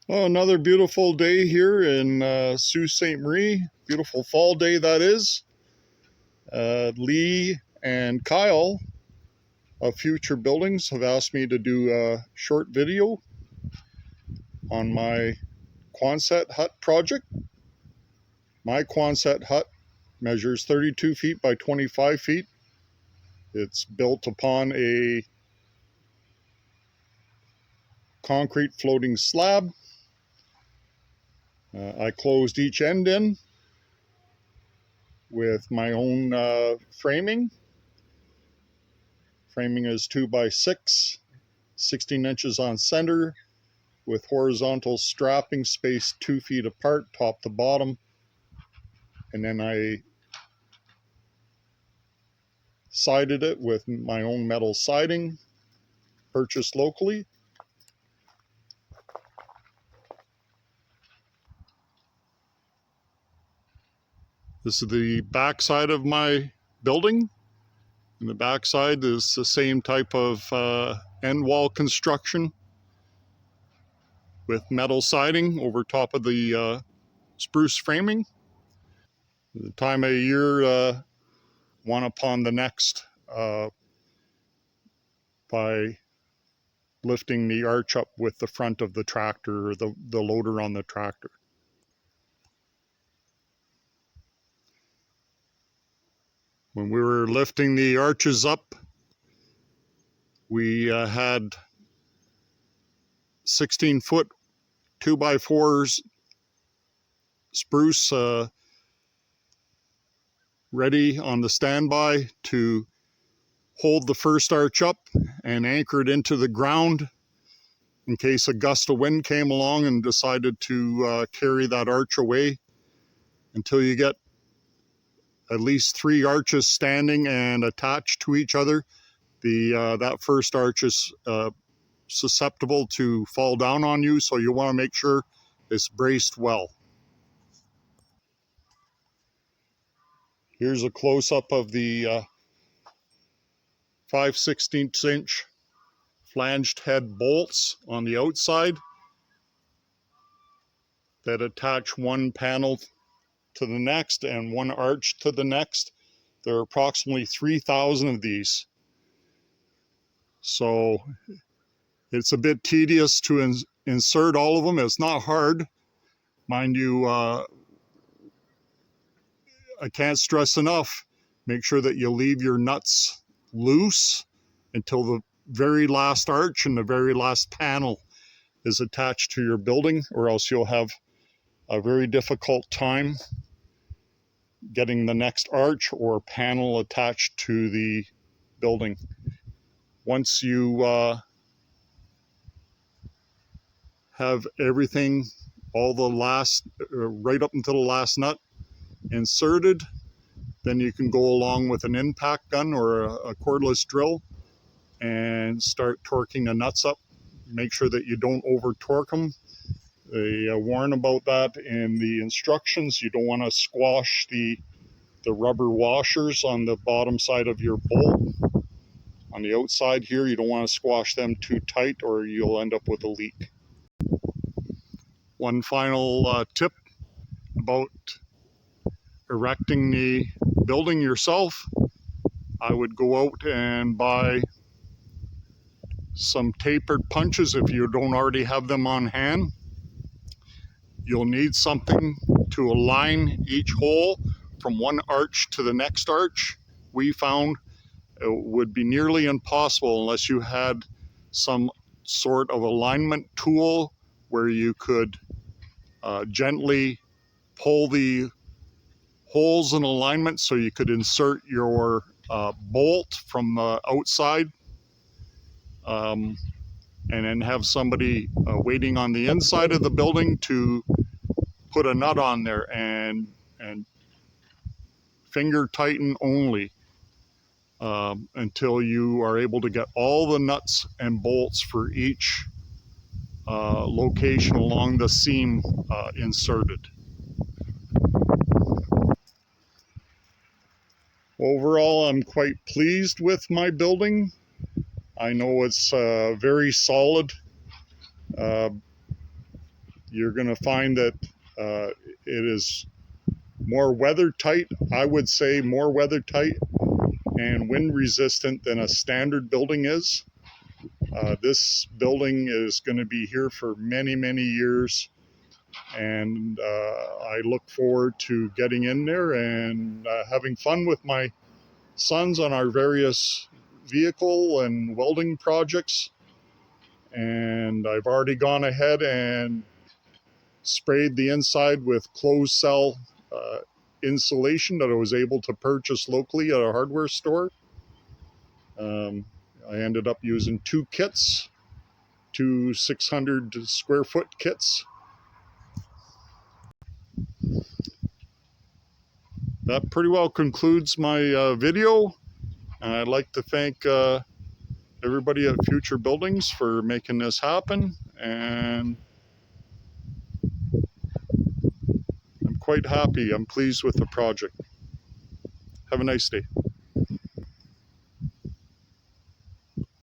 Well, another beautiful day here in Sault Ste. Marie. Beautiful fall day, that is. Lee and Kyle of Future Buildings have asked me to do a short video on my Quonset hut project. My Quonset hut measures 32 feet by 25 feet. It's built upon a concrete floating slab. I closed each end in with my own framing. Framing is 2 by 6, 16 inches on center, with horizontal strapping spaced 2 feet apart, top to bottom. And then I sided it with my own metal siding, purchased locally. This is the back side of my building. And the back side is the same type of end wall construction with metal siding over top of the spruce framing. The time of year, one upon the next, by lifting the arch up with the front of the tractor or the loader on the tractor. When we were lifting the arches up, we had 16-foot 2x4s spruce ready on the standby to hold the first arch up and anchor it into the ground in case a gust of wind came along and decided to carry that arch away, until you get at least 3 arches standing and attached to each other. That first arch is susceptible to fall down on you, so you want to make sure it's braced well. Here's a close-up of the 5/16 inch flanged head bolts on the outside that attach one panel to the next and one arch to the next. There are approximately 3,000 of these. So it's a bit tedious to insert all of them. It's not hard. Mind you, I can't stress enough, make sure that you leave your nuts loose until the very last arch and the very last panel is attached to your building, or else you'll have a very difficult time getting the next arch or panel attached to the building. Once you have everything, all the last, right up until the last nut inserted, then you can go along with an impact gun or a cordless drill and start torquing the nuts up. Make sure that you don't over torque them. They warn about that in the instructions. You don't want to squash the rubber washers on the bottom side of your bolt. On the outside here, you don't want to squash them too tight or you'll end up with a leak. One final tip about erecting the building yourself. I would go out and buy some tapered punches if you don't already have them on hand. You'll need something to align each hole from one arch to the next arch. We found it would be nearly impossible unless you had some sort of alignment tool where you could gently pull the holes in alignment so you could insert your bolt from the outside, and then have somebody waiting on the inside of the building to put a nut on there and finger tighten only until you are able to get all the nuts and bolts for each location along the seam inserted. Overall, I'm quite pleased with my building. I know it's very solid. you're going to find that it is more weather tight. I would say more weather tight and wind resistant than a standard building is. This building is going to be here for many, many years, and I look forward to getting in there and having fun with my sons on our various vehicle and welding projects. And I've already gone ahead and sprayed the inside with closed cell insulation that I was able to purchase locally at a hardware store. I ended up using 2 kits, 2 600 square foot kits. That pretty well concludes my video, and I'd like to thank everybody at Future Buildings for making this happen, and I'm quite happy. I'm pleased with the project. Have a nice day.